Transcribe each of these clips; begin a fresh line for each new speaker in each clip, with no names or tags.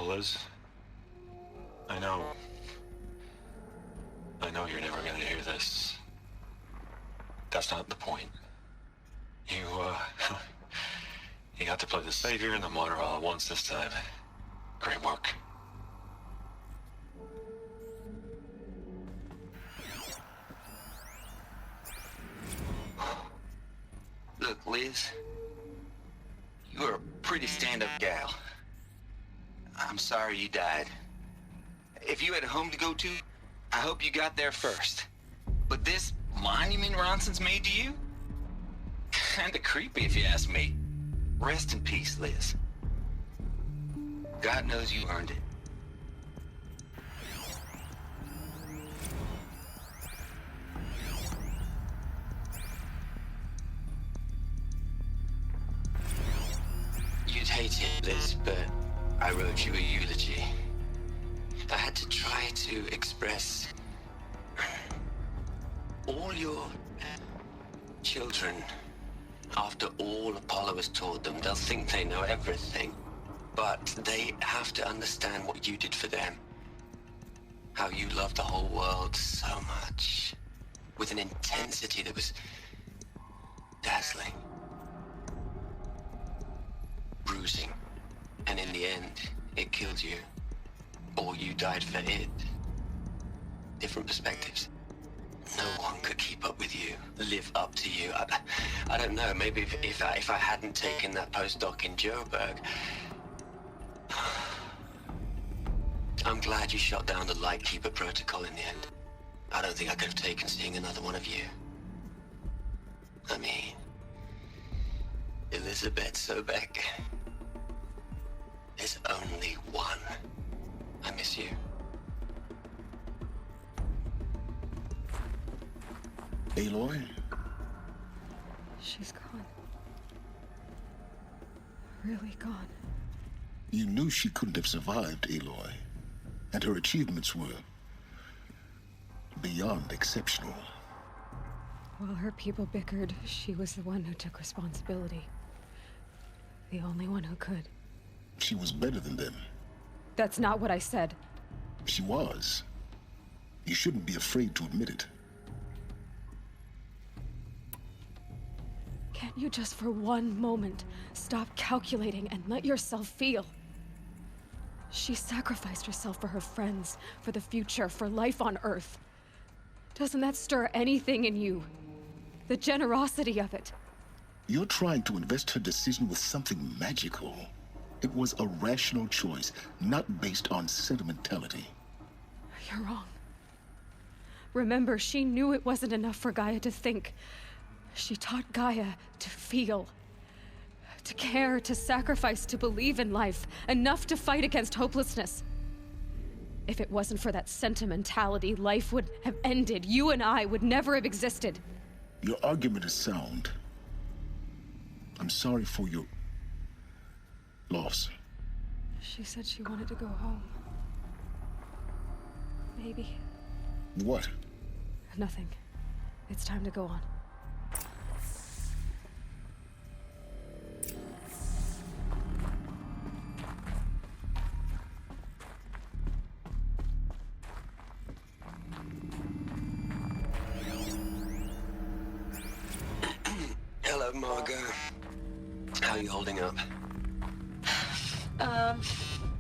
know, Liz. I know. I know you're never gonna hear this. That's not the point. You got to play the savior and the martyr all at once this time. Great work.
Look, Liz, you're a pretty stand-up gal. I'm sorry you died. If you had a home to go to, I hope you got there first. But this monument Ronson's made to you? Kinda creepy if you ask me. Rest in peace, Liz. God knows you earned it. You'd hate it, Liz, but I wrote you a eulogy. I had to try to express all your children. After all Apollo has taught them, they'll think they know everything. But they have to understand what you did for them. How you loved the whole world so much. With an intensity that was dazzling. Bruising. And in the end, it killed you. Or you died for it. Different perspectives. No one could keep up with you, live up to you. I don't know, maybe if I hadn't taken that postdoc in Joburg. I'm glad you shot down the Lightkeeper protocol in the end. I don't think I could have taken seeing another one of you. I mean, Elizabeth Sobek. There's only one. I miss you.
Aloy?
She's gone. Really gone.
You knew she couldn't have survived, Aloy. And her achievements were beyond exceptional.
While her people bickered, she was the one who took responsibility. The only one who could.
She was better than them.
That's not what I said.
She was. You shouldn't be afraid to admit it.
Can't you just for one moment stop calculating and let yourself feel? She sacrificed herself for her friends, for the future, for life on Earth. Doesn't that stir anything in you? The generosity of it.
You're trying to invest her decision with something magical. It was a rational choice, not based on sentimentality.
You're wrong. Remember, she knew it wasn't enough for Gaia to think. She taught Gaia to feel. To care, to sacrifice, to believe in life. Enough to fight against hopelessness. If it wasn't for that sentimentality, life would have ended. You and I would never have existed.
Your argument is sound. I'm sorry for your loss.
She said she wanted to go home. Maybe.
What?
Nothing. It's time to go on.
Hello, Margot. How are you holding up?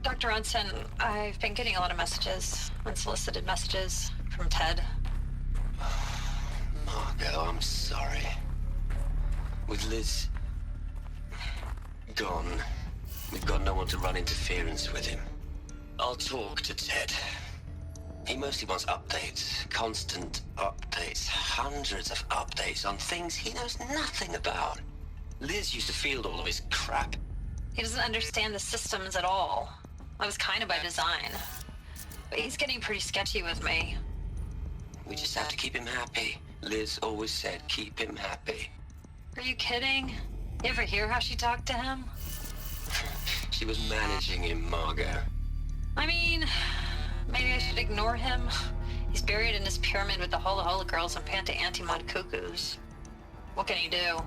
Dr. Ronson, I've been getting a lot of messages, unsolicited messages from Ted.
Margot, I'm sorry. With Liz gone, we've got no one to run interference with him. I'll talk to Ted. He mostly wants updates, constant updates, hundreds of updates on things he knows nothing about. Liz used to field all of his crap.
He doesn't understand the systems at all. That was kind of by design. But he's getting pretty sketchy with me.
We just have to keep him happy. Liz always said, keep him happy.
Are you kidding? You ever hear how she talked to him?
She was managing him, Margot.
I mean, maybe I should ignore him. He's buried in his pyramid with the Hola Hola girls and Panta Antimod cuckoos. What can he do?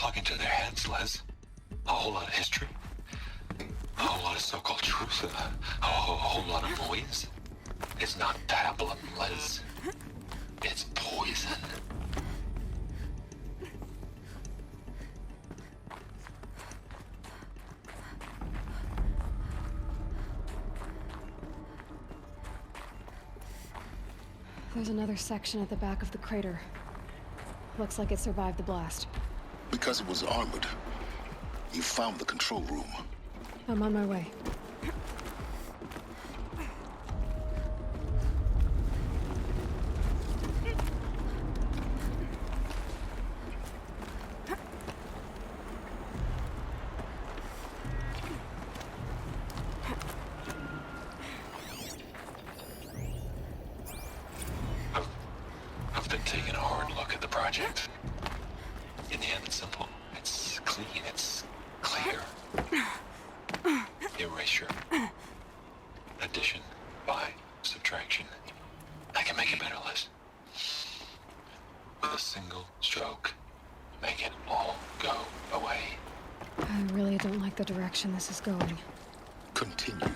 plug into their heads, Les. A whole lot of history. A whole lot of so-called truth. A whole lot of noise. It's not tablet, Les. It's poison.
There's another section at the back of the crater. Looks like it survived the blast.
Because it was armored. You found the control room.
I'm on my way.
I've been taking a hard look at the project. In the end, it's simple. It's clean. It's clear. Erasure. Addition. By. Subtraction. I can make it better, Liz. With a single stroke. Make it all go away.
I really don't like the direction this is going.
Continue.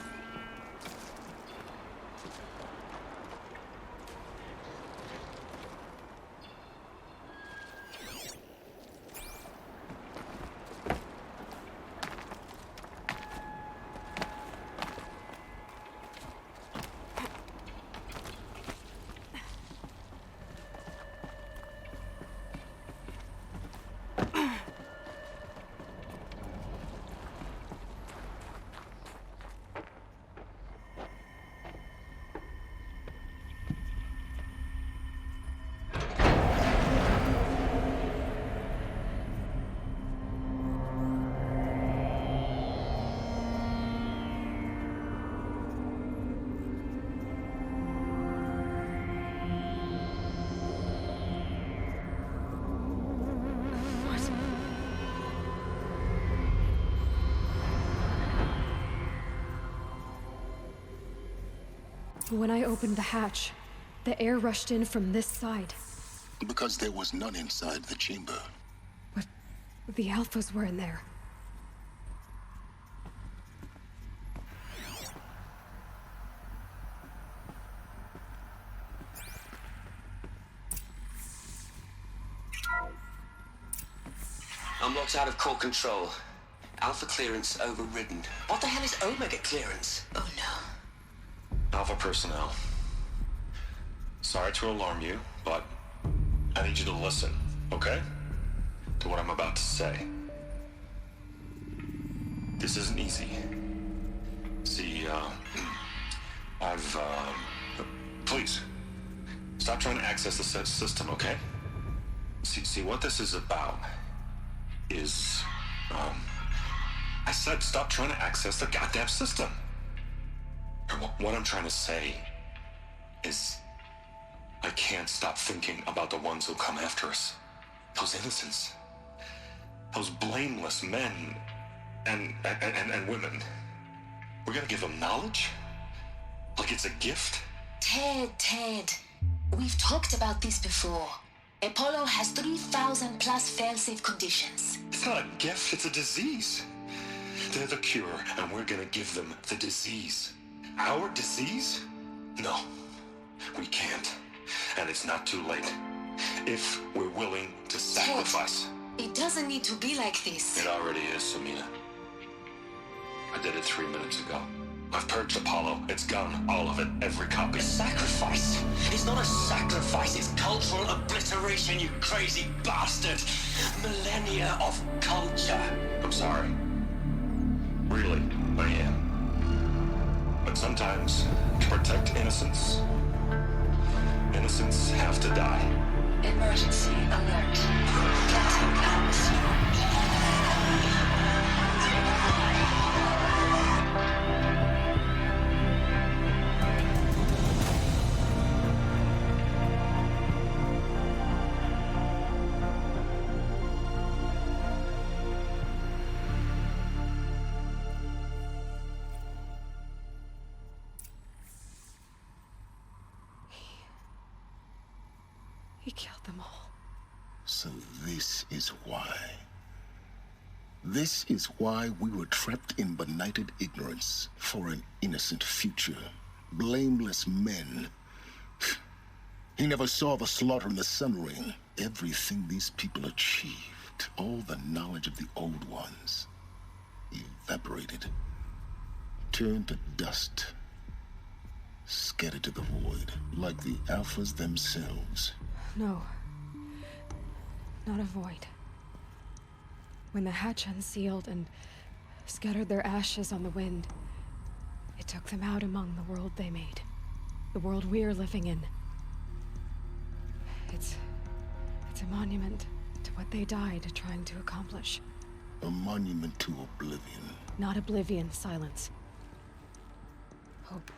When I opened the hatch, the air rushed in from this side.
Because there was none inside the chamber.
But the Alphas were in there.
I'm locked out of core control. Alpha clearance overridden. What the hell is Omega clearance? Oh no.
Alpha personnel. Sorry to alarm you, but I need you to listen, okay? To what I'm about to say. This isn't easy. See, please, stop trying to access the system, okay? See, what this is about is, I said stop trying to access the goddamn system. What I'm trying to say is I can't stop thinking about the ones who come after us. Those innocents. Those blameless men and women. We're gonna give them knowledge? Like it's a gift?
Ted. We've talked about this before. Apollo has 3,000 plus fail-safe conditions.
It's not a gift, it's a disease. They're the cure, and we're gonna give them the disease. Our disease? No, we can't. And it's not too late. If we're willing to sacrifice.
Ted, it doesn't need to be like this.
It already is, Samina. I did it 3 minutes ago. I've purged Apollo. It's gone. All of it. Every copy.
A sacrifice? It's not a sacrifice. It's cultural obliteration, you crazy bastard. Millennia of culture.
I'm sorry. Really, I am. But sometimes, to protect innocence, innocents have to die.
Emergency alert. Getting atmosphere.
He killed them all.
So this is why. This is why we were trapped in benighted ignorance for an innocent future. Blameless men. He never saw the slaughter in the Sun Ring. Everything these people achieved, all the knowledge of the old ones, evaporated, turned to dust, scattered to the void, like the Alphas themselves.
No. Not a void. When the hatch unsealed and scattered their ashes on the wind, it took them out among the world they made. The world we're living in. It's a monument to what they died trying to accomplish.
A monument to oblivion.
Not oblivion, silence. Hope.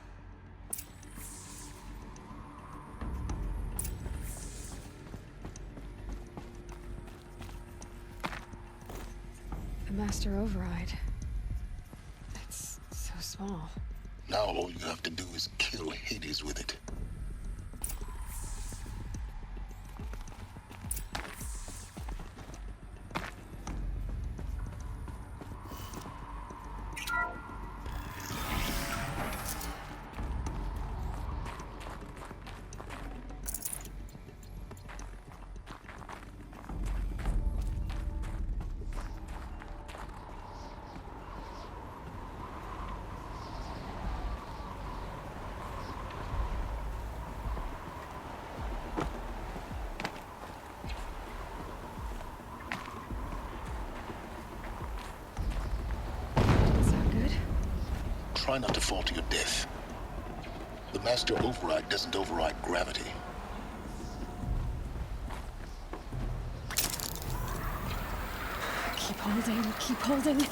The Master Override. It's so small.
Now all you have to do is kill Hades with it. Try not to fall to your death. The Master Override doesn't override gravity.
Keep holding, keep holding.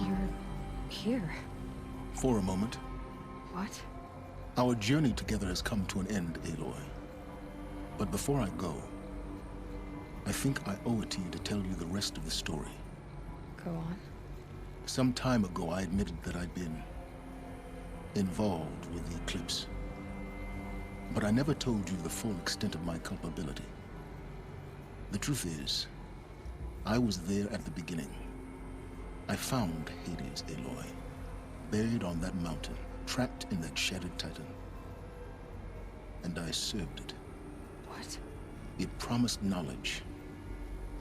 You're here.
For a moment.
What?
Our journey together has come to an end, Aloy. But before I go, I think I owe it to you to tell you the rest of the story.
Go on.
Some time ago, I admitted that I'd been involved with the Eclipse. But I never told you the full extent of my culpability. The truth is, I was there at the beginning. I found Hades, Aloy, buried on that mountain, trapped in that shattered titan. And I served it.
What?
It promised knowledge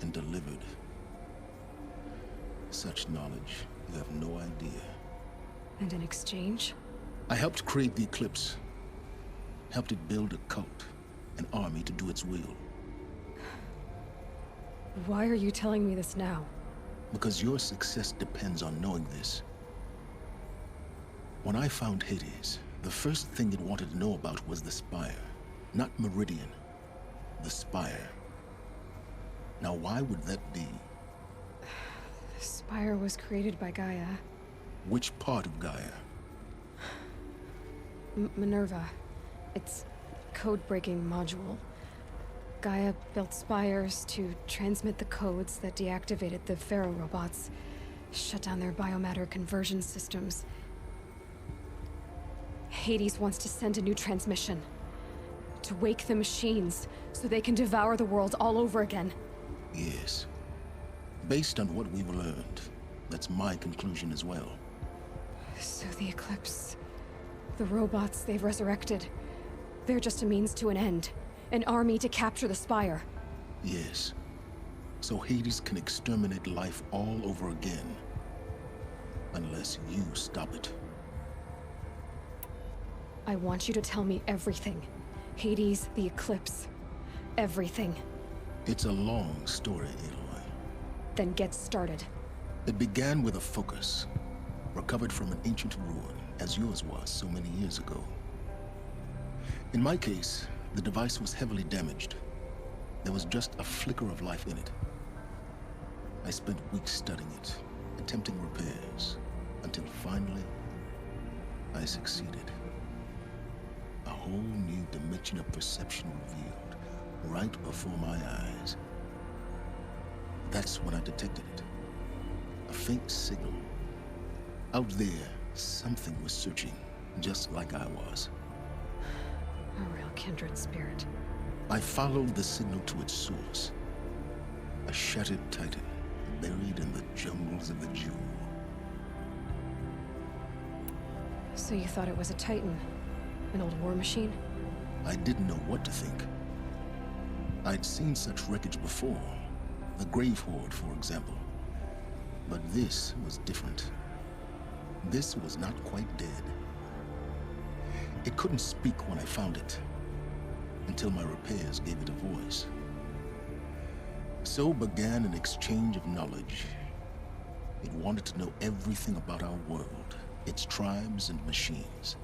and delivered. Such knowledge, you have no idea.
And in exchange?
I helped create the Eclipse. Helped it build a cult, an army to do its will.
Why are you telling me this now?
Because your success depends on knowing this. When I found Hades, the first thing it wanted to know about was the Spire. Not Meridian. The Spire. Now why would that be?
The Spire was created by Gaia.
Which part of Gaia?
Minerva. It's code-breaking module. Gaia built spires to transmit the codes that deactivated the Pharaoh robots, shut down their biomatter conversion systems. Hades wants to send a new transmission. To wake the machines, so they can devour the world all over again.
Yes. Based on what we've learned, that's my conclusion as well.
So the Eclipse... the robots they've resurrected... they're just a means to an end. An army to capture the Spire.
Yes. So Hades can exterminate life all over again. Unless you stop it.
I want you to tell me everything. Hades, the Eclipse. Everything.
It's a long story, Aloy.
Then get started.
It began with a focus. Recovered from an ancient ruin, as yours was so many years ago. In my case, the device was heavily damaged. There was just a flicker of life in it. I spent weeks studying it, attempting repairs, until finally, I succeeded. A whole new dimension of perception revealed, right before my eyes. That's when I detected it. A faint signal. Out there, something was searching, just like I was.
A real kindred spirit.
I followed the signal to its source. A shattered titan, buried in the jungles of the Jewel.
So you thought it was a titan? An old war machine?
I didn't know what to think. I'd seen such wreckage before. The Grave Horde, for example. But this was different. This was not quite dead. It couldn't speak when I found it, until my repairs gave it a voice. So began an exchange of knowledge. It wanted to know everything about our world, its tribes and machines.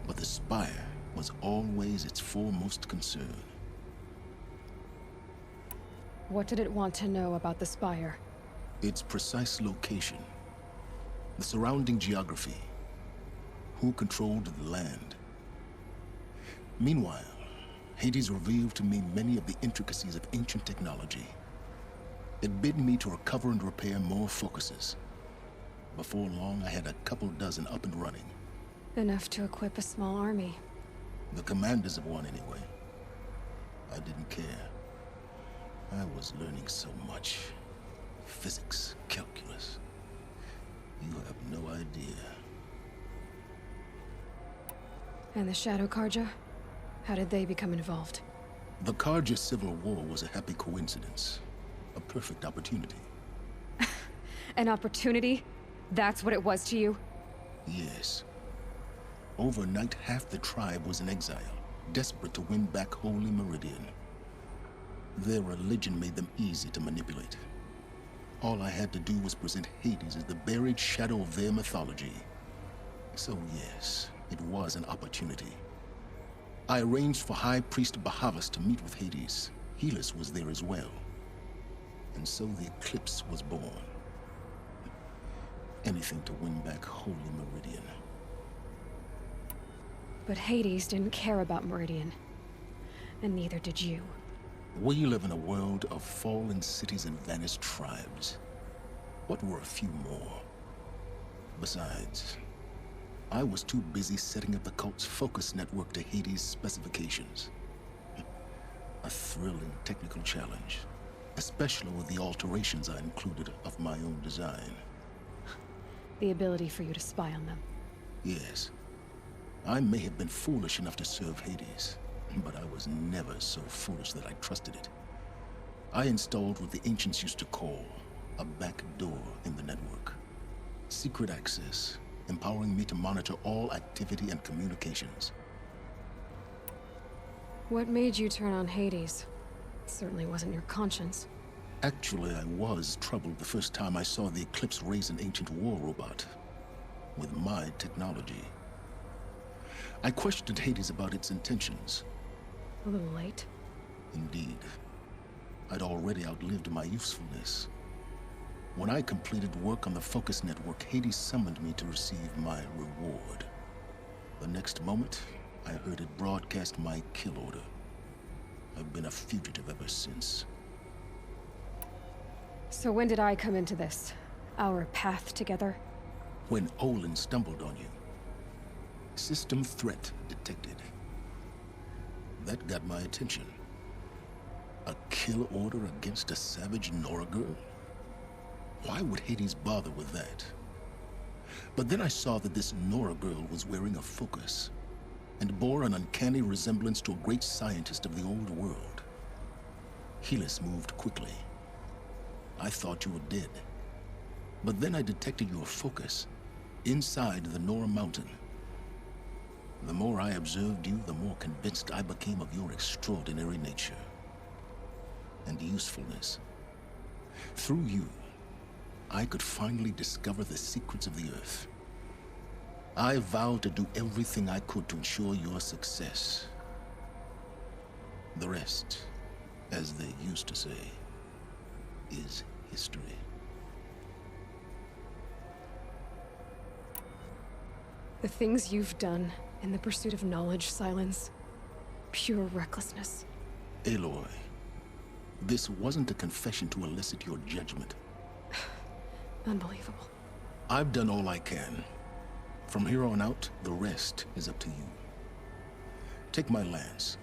But the Spire was always its foremost concern.
What did it want to know about the Spire?
Its precise location, the surrounding geography, who controlled the land. Meanwhile, Hades revealed to me many of the intricacies of ancient technology. It bid me to recover and repair more focuses. Before long, I had a couple dozen up and running.
Enough to equip a small army.
The commanders of one, anyway. I didn't care. I was learning so much. Physics, calculus. You have no idea.
And the Shadow Carja? How did they become involved?
The Carja Civil War was a happy coincidence. A perfect opportunity.
An opportunity? That's what it was to you?
Yes. Overnight, half the tribe was in exile, desperate to win back Holy Meridian. Their religion made them easy to manipulate. All I had to do was present Hades as the buried shadow of their mythology. So yes, it was an opportunity. I arranged for High Priest Bahavas to meet with Hades. Helis was there as well. And so the Eclipse was born. Anything to win back Holy Meridian.
But Hades didn't care about Meridian. And neither did you.
We live in a world of fallen cities and vanished tribes. What were a few more? Besides, I was too busy setting up the cult's focus network to Hades' specifications. A thrilling technical challenge, especially with the alterations I included of my own design.
The ability for you to spy on them.
Yes. I may have been foolish enough to serve Hades. but I was never so foolish that I trusted it. I installed what the ancients used to call a back door in the network. Secret access, empowering me to monitor all activity and communications.
What made you turn on Hades? It certainly wasn't your conscience.
Actually, I was troubled the first time I saw the Eclipse raise an ancient war robot with my technology. I questioned Hades about its intentions.
A little late.
Indeed. I'd already outlived my usefulness. When I completed work on the Focus Network, Hades summoned me to receive my reward. The next moment, I heard it broadcast my kill order. I've been a fugitive ever since.
So when did I come into this? Our path together?
When Olin stumbled on you. System threat detected. That got my attention. A kill order against a savage Nora girl? Why would Hades bother with that? But then I saw that this Nora girl was wearing a focus, and bore an uncanny resemblance to a great scientist of the old world. Helis moved quickly. I thought you were dead. But then I detected your focus inside the Nora Mountain. The more I observed you, the more convinced I became of your extraordinary nature and usefulness. Through you, I could finally discover the secrets of the Earth. I vowed to do everything I could to ensure your success. The rest, as they used to say, is history.
The things you've done in the pursuit of knowledge, Silence. Pure recklessness.
Aloy, this wasn't a confession to elicit your judgment.
Unbelievable.
I've done all I can. From here on out, the rest is up to you. Take my lance.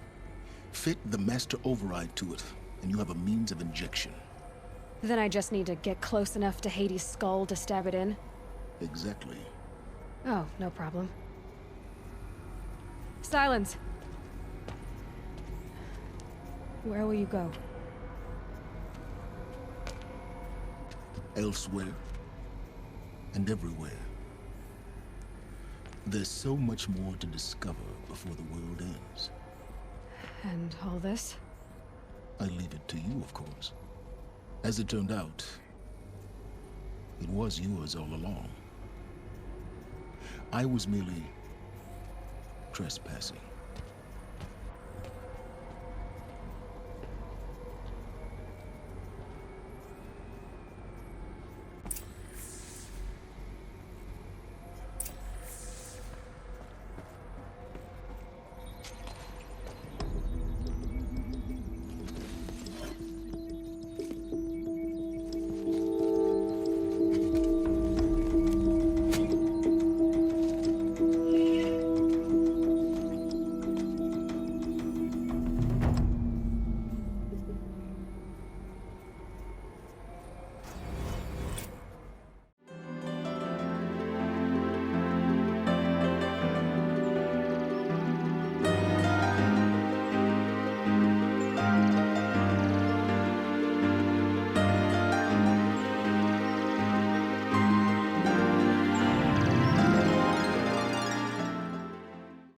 Fit the Master Override to it, and you have a means of injection.
Then I just need to get close enough to Hades' skull to stab it in?
Exactly.
Oh, no problem. Silence! Where will you go?
Elsewhere. And everywhere. There's so much more to discover before the world ends.
And all this?
I leave it to you, of course. As it turned out, it was yours all along. I was merely trespassing.